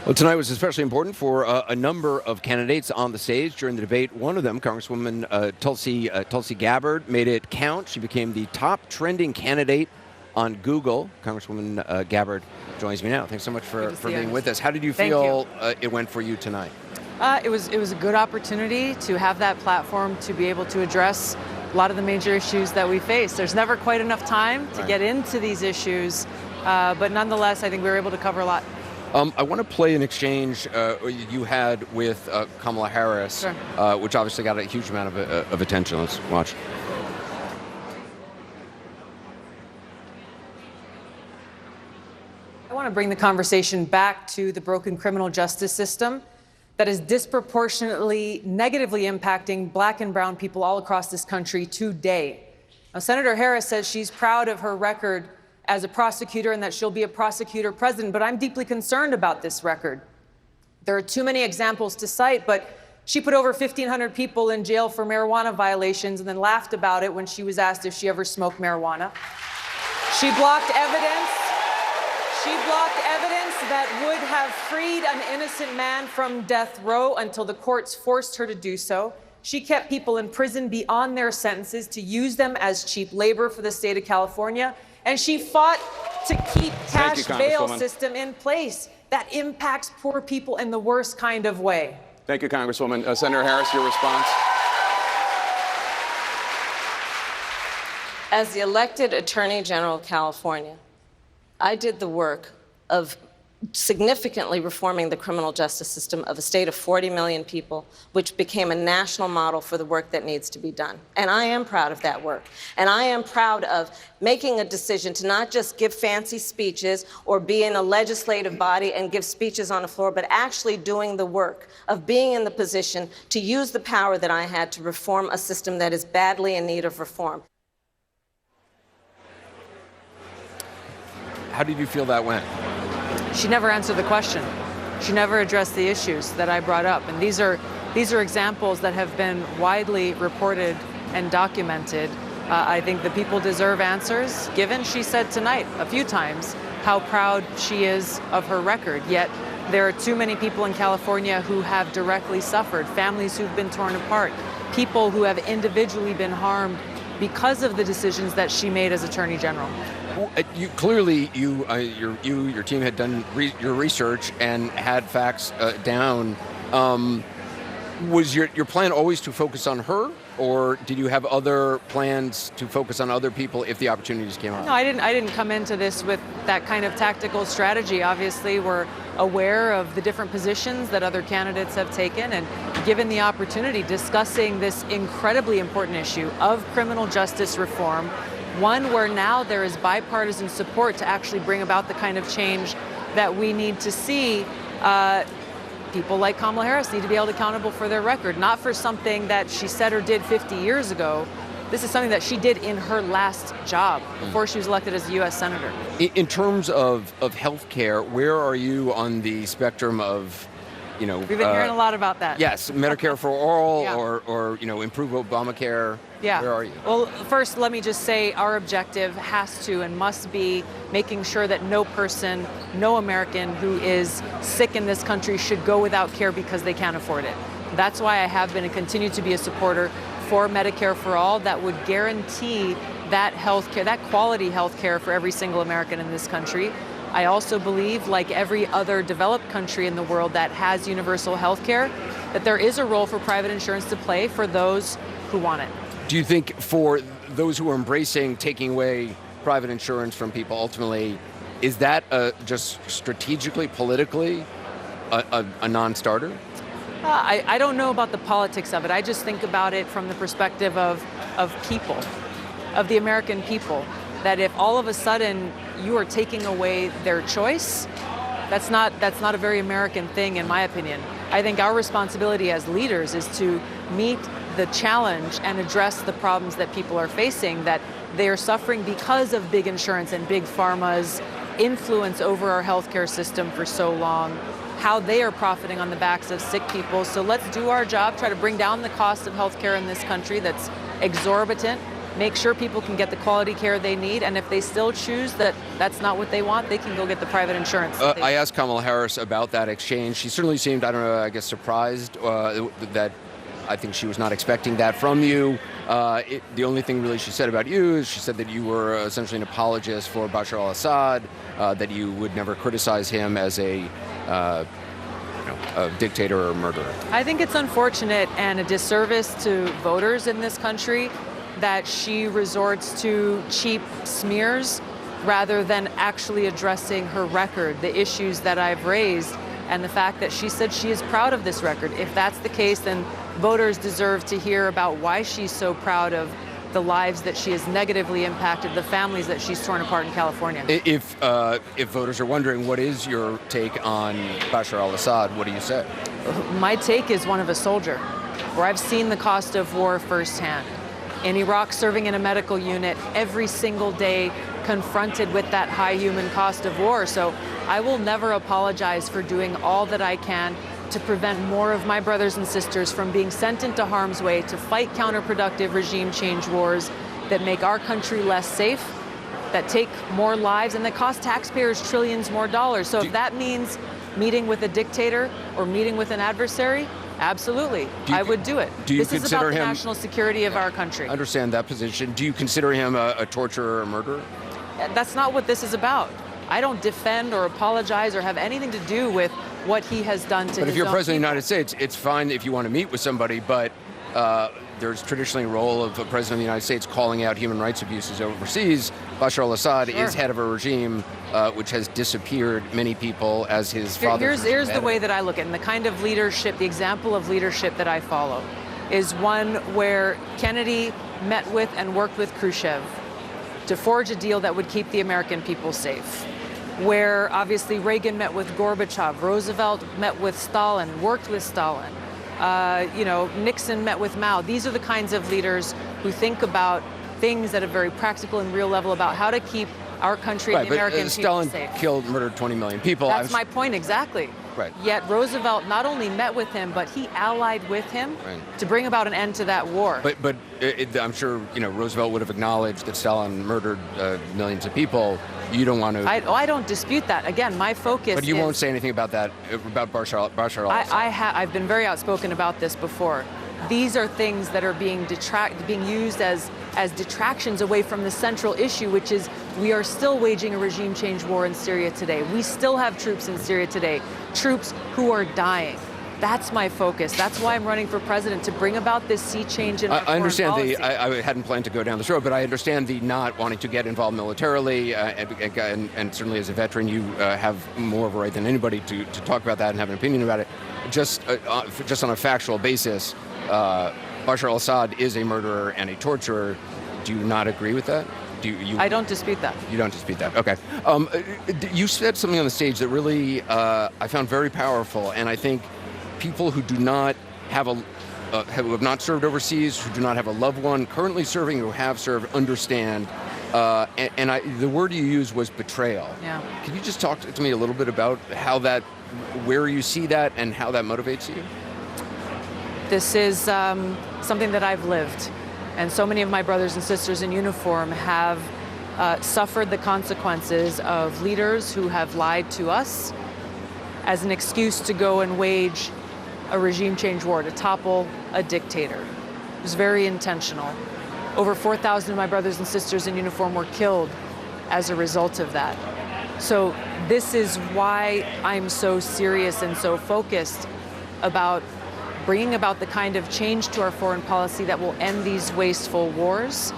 Well, tonight was especially important for a number of candidates on the stage during the debate. One of them, Congresswoman Tulsi Gabbard, made it count. She became the top trending candidate on Google. Congresswoman Gabbard joins me now. Thanks so much for being with us. How did you feel it went for you tonight? It was a good opportunity to have that platform to be able to address a lot of the major issues that we face. There's never quite enough time to get into these issues, but nonetheless, I think we were able to cover a lot. I want to play an exchange you had with Kamala Harris, Sure. Which obviously got a huge amount of attention. Let's watch. I want to bring the conversation back to the broken criminal justice system that is disproportionately negatively impacting Black and brown people all across this country today. Now, Senator Harris says she's proud of her record as a prosecutor and that she'll be a prosecutor president, but I'm deeply concerned about this record. There are too many examples to cite, but she put over 1,500 people in jail for marijuana violations and then laughed about it when she was asked if she ever smoked marijuana. She blocked evidence. She blocked evidence that would have freed an innocent man from death row until the courts forced her to do so. She kept people in prison beyond their sentences to use them as cheap labor for the state of California. And she fought to keep cash bail system in place that impacts poor people in the worst kind of way. Thank you, Congresswoman. Senator Harris, your response. As the elected Attorney General of California, I did the work of significantly reforming the criminal justice system of a state of 40 million people, which became a national model for the work that needs to be done. And I am proud of that work. And I am proud of making a decision to not just give fancy speeches or be in a legislative body and give speeches on the floor, but actually doing the work of being in the position to use the power that I had to reform a system that is badly in need of reform. How did you feel that went? She never answered the question. She never addressed the issues that I brought up. And these are examples that have been widely reported and documented. I think the people deserve answers, given she said tonight a few times how proud she is of her record. Yet there are too many people in California who have directly suffered, families who've been torn apart, people who have individually been harmed because of the decisions that she made as Attorney General. You clearly, your team had done your research and had facts down. Was your plan always to focus on her, or did you have other plans to focus on other people if the opportunities came up? No, I didn't come into this with that kind of tactical strategy. Obviously, we're aware of the different positions that other candidates have taken, and given the opportunity, discussing this incredibly important issue of criminal justice reform, one where now there is bipartisan support to actually bring about the kind of change that we need to see. People like Kamala Harris need to be held accountable for their record, not for something that she said or did 50 years ago. This is something that she did in her last job before she was elected as a U.S. Senator. In terms of health care, where are you on the spectrum of, We've been hearing a lot about that. Yes, Medicare for all, or improve Obamacare. Yeah. Where are you? Well, first, let me just say our objective has to and must be making sure that no person, no American who is sick in this country should go without care because they can't afford it. That's why I have been and continue to be a supporter for Medicare for all that would guarantee that health care, that quality health care for every single American in this country. I also believe, like every other developed country in the world that has universal health care, that there is a role for private insurance to play for those who want it. Do you think for those who are embracing taking away private insurance from people, ultimately, is that just strategically, politically, a non-starter? I don't know about the politics of it. I just think about it from the perspective of people, of the American people, that if all of a sudden you are taking away their choice, that's not a very American thing, in my opinion. I think our responsibility as leaders is to meet the challenge and address the problems that people are facing, that they are suffering because of big insurance and big pharma's influence over our healthcare system for so long, how they are profiting on the backs of sick people. So let's do our job, try to bring down the cost of healthcare in this country that's exorbitant, make sure people can get the quality care they need, and if they still choose that that's not what they want, they can go get the private insurance. I asked Kamala Harris about that exchange. She certainly seemed, I don't know, I guess surprised that I think she was not expecting that from you. The only thing really she said about you is she said that you were essentially an apologist for Bashar al-Assad, that you would never criticize him as a dictator or murderer. I think it's unfortunate and a disservice to voters in this country that she resorts to cheap smears rather than actually addressing her record, the issues that I've raised, and the fact that she said she is proud of this record. If that's the case, then voters deserve to hear about why she's so proud of the lives that she has negatively impacted, the families that she's torn apart in California. If voters are wondering what is your take on Bashar al-Assad, what do you say? My take is one of a soldier, where I've seen the cost of war firsthand. In Iraq, serving in a medical unit every single day, confronted with that high human cost of war. So I will never apologize for doing all that I can to prevent more of my brothers and sisters from being sent into harm's way to fight counterproductive regime change wars that make our country less safe, that take more lives, and that cost taxpayers trillions more dollars. So if that means meeting with a dictator or meeting with an adversary, absolutely, I would do it. This is about the national security of our country. I understand that position. Do you consider him a torturer or a murderer? That's not what this is about. I don't defend or apologize or have anything to do with what he has done to his own people. But if you're president of the United States, it's fine if you want to meet with somebody, but there's traditionally a role of the president of the United States calling out human rights abuses overseas. Bashar al-Assad is head of a regime which has disappeared many people as his father. Here's the way that I look at it, and the kind of leadership, the example of leadership that I follow is one where Kennedy met with and worked with Khrushchev to forge a deal that would keep the American people safe. Where obviously Reagan met with Gorbachev, Roosevelt met with Stalin, worked with Stalin. Nixon met with Mao. These are the kinds of leaders who think about things at a very practical and real level about how to keep our country and the American people Stalin safe. Murdered 20 million people. That's my point exactly. Right. Yet Roosevelt not only met with him, but he allied with him to bring about an end to that war. But I'm sure Roosevelt would have acknowledged that Stalin murdered millions of people. You don't want to. I don't dispute that. Again, my focus. But you won't say anything about that about Bashar al-Assad. I've been very outspoken about this before. These are things that are being used as detractions away from the central issue, which is we are still waging a regime change war in Syria today. We still have troops in Syria today, troops who are dying. That's my focus. That's why I'm running for president, to bring about this sea change in our foreign policy. I hadn't planned to go down this road, but I understand the not wanting to get involved militarily, and certainly as a veteran, you have more of a right than anybody to talk about that and have an opinion about it. Just on a factual basis, Bashar al-Assad is a murderer and a torturer. Do you not agree with that? I don't dispute that. You don't dispute that. Okay. You said something on the stage that really I found very powerful, and I think people who do not have who have not served overseas, who do not have a loved one currently serving, who have served, understand. The word you used was betrayal. Yeah. Can you just talk to me a little bit about where you see that and how that motivates you? This is something that I've lived, and so many of my brothers and sisters in uniform have suffered the consequences of leaders who have lied to us as an excuse to go and wage a regime change war, to topple a dictator. It was very intentional. Over 4,000 of my brothers and sisters in uniform were killed as a result of that. So this is why I'm so serious and so focused about bringing about the kind of change to our foreign policy that will end these wasteful wars,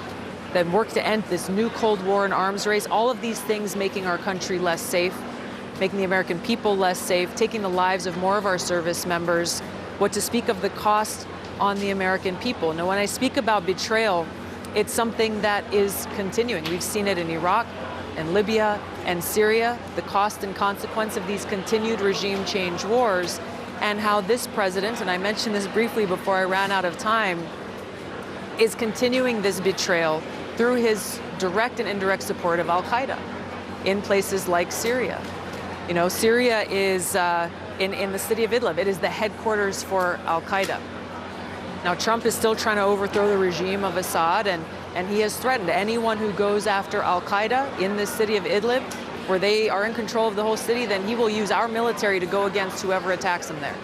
that work to end this new Cold War and arms race, all of these things making our country less safe, making the American people less safe, taking the lives of more of our service members, what to speak of the cost on the American people. Now, when I speak about betrayal, it's something that is continuing. We've seen it in Iraq and Libya and Syria, the cost and consequence of these continued regime change wars, and how this president, and I mentioned this briefly before I ran out of time, is continuing this betrayal through his direct and indirect support of al-Qaeda in places like Syria. Syria is in the city of Idlib. It is the headquarters for al-Qaeda. Now, Trump is still trying to overthrow the regime of Assad and And he has threatened anyone who goes after al-Qaeda in this city of Idlib, where they are in control of the whole city, then he will use our military to go against whoever attacks him there.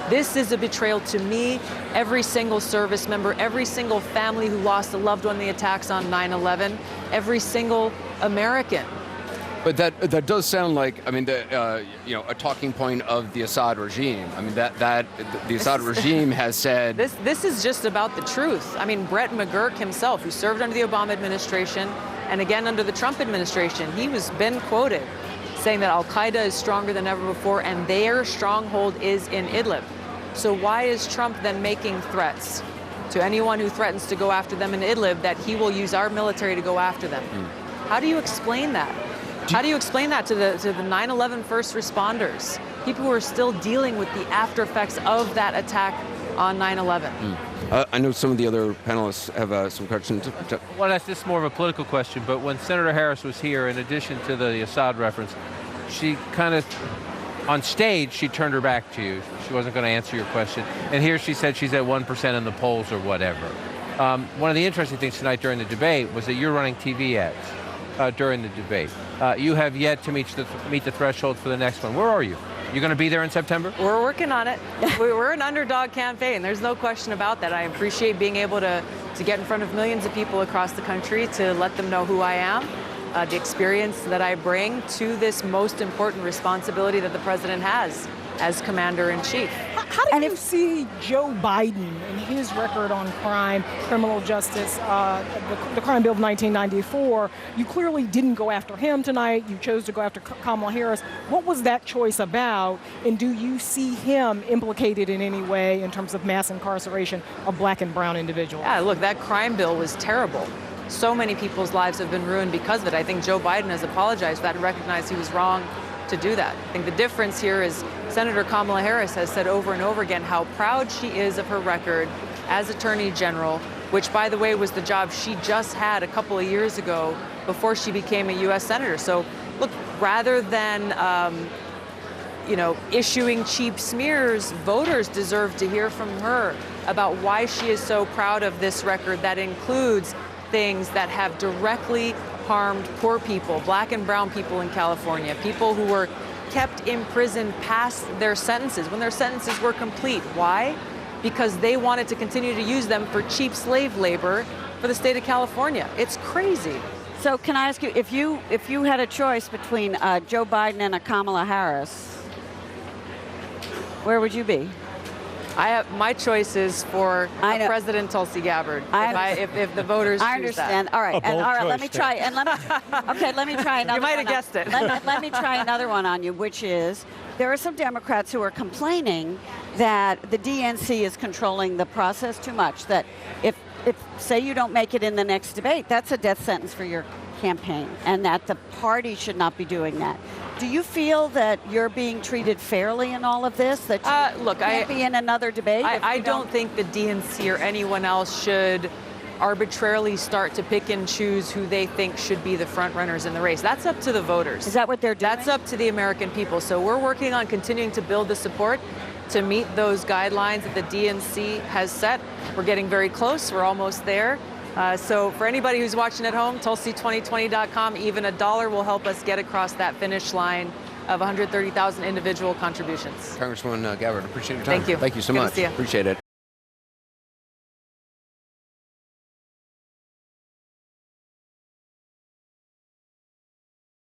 This is a betrayal to me, every single service member, every single family who lost a loved one in the attacks on 9/11, every single American. But that does sound like, I mean, a talking point of the Assad regime. I mean, the Assad regime has said this is just about the truth. I mean, Brett McGurk himself, who served under the Obama administration and again under the Trump administration, he was been quoted saying that al-Qaeda is stronger than ever before and their stronghold is in Idlib. So why is Trump then making threats to anyone who threatens to go after them in Idlib that he will use our military to go after them? How do you explain that? How do you explain that to the 9/11 first responders, people who are still dealing with the after effects of that attack on 9/11? I know some of the other panelists have some questions. Well, that's just more of a political question, but when Senator Harris was here, in addition to the Assad reference, she kind of, on stage, she turned her back to you. She wasn't going to answer your question. And here she said she's at 1% in the polls or whatever. One of the interesting things tonight during the debate was that you're running TV ads during the debate. You have yet to meet the threshold for the next one. Where are you? You going to be there in September? We're working on it. We're an underdog campaign. There's no question about that. I appreciate being able to get in front of millions of people across the country to let them know who I am, the experience that I bring to this most important responsibility that the president has as commander-in-chief. How do you see Joe Biden and his record on crime, criminal justice, the crime bill of 1994? You clearly didn't go after him tonight. You chose to go after Kamala Harris. What was that choice about? And do you see him implicated in any way in terms of mass incarceration of black and brown individuals? Yeah, look, that crime bill was terrible. So many people's lives have been ruined because of it. I think Joe Biden has apologized for that and recognized he was wrong to do that. I think the difference here is Senator Kamala Harris has said over and over again how proud she is of her record as Attorney General, which, by the way, was the job she just had a couple of years ago before she became a U.S. Senator. So, look, rather than issuing cheap smears, voters deserve to hear from her about why she is so proud of this record that includes things that have directly harmed poor people, black and brown people in California, people who were kept in prison past their sentences, when their sentences were complete. Why? Because they wanted to continue to use them for cheap slave labor for the state of California. It's crazy. So can I ask you, if you had a choice between Joe Biden and a Kamala Harris, where would you be? My choice is for President Tulsi Gabbard. If the voters choose I understand. That. All right. Let me try. Let me try another. You might have guessed it. Let me try another one on you, which is there are some Democrats who are complaining that the DNC is controlling the process too much. That if say you don't make it in the next debate, that's a death sentence for your campaign, and that the party should not be doing that. Do you feel that you're being treated fairly in all of this? That you can't be in another debate? I don't think the DNC or anyone else should arbitrarily start to pick and choose who they think should be the front runners in the race. That's up to the voters. Is that what they're doing? That's up to the American people. So we're working on continuing to build the support to meet those guidelines that the DNC has set. We're getting very close. We're almost there. So for anybody who's watching at home, Tulsi2020.com, even $1 will help us get across that finish line of 130,000 individual contributions. Congresswoman Gabbard, appreciate your time. Thank you. Thank you so Good to much. see you. Appreciate it.